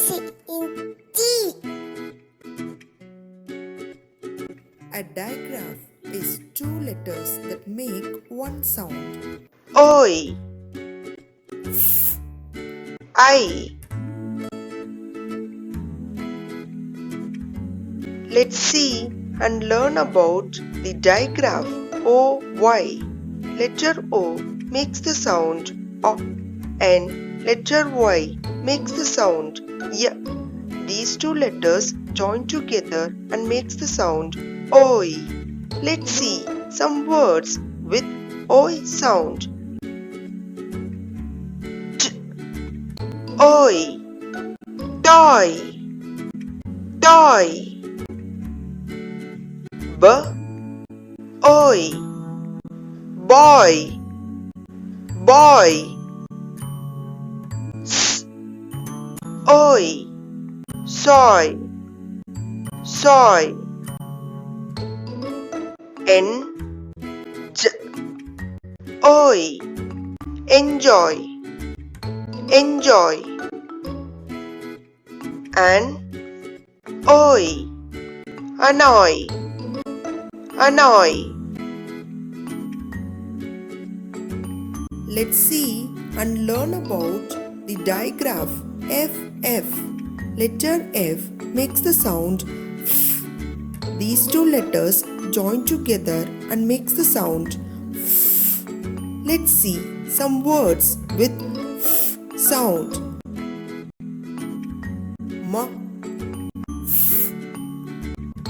in T. A digraph is two letters that make one sound. Oi, I. Let's see and learn about the digraph OY. Letter O makes the sound O and letter Y makes the sound Y. These two letters join together and makes the sound OI. Let's see some words with OI sound. Oi, toy, toy. B, oi, boy, boy. S, oi, soy, soy. N, j, oi, enjoy, enjoy. And oi, annoy, annoy. Let's see and learn about the digraph FF. Letter F makes the sound F. These two letters join together and makes the sound F. Let's see some words with F sound.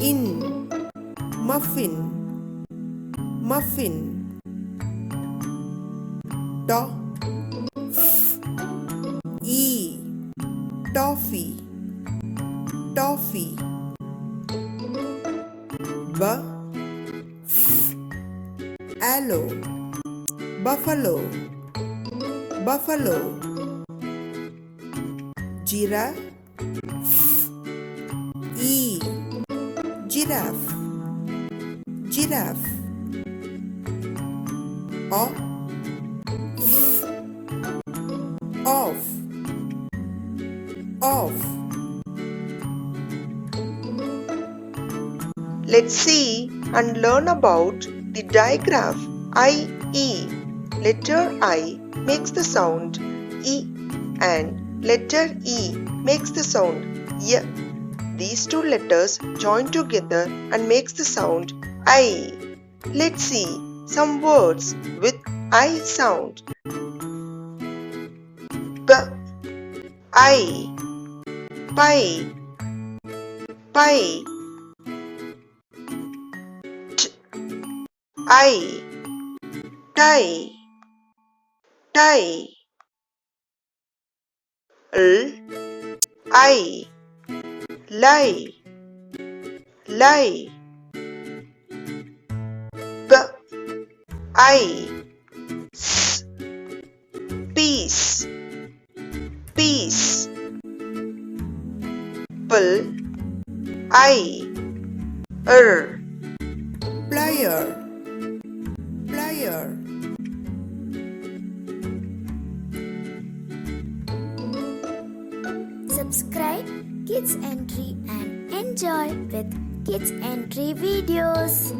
In, muffin, muffin. Toffee, toffee. Aloe, buffalo, buffalo. Giraffe, giraffe, giraffe. Off, off. Let's see and learn about the digraph IE. Letter I makes the sound E and letter E makes the sound Y. These two letters join together and makes the sound I. Let's see some words with I sound. I, pie, pie. I, tie, tie. I, lie, lie. Peace, peace. Plier, plier. Subscribe Kids Entry and enjoy with Kids Entry videos.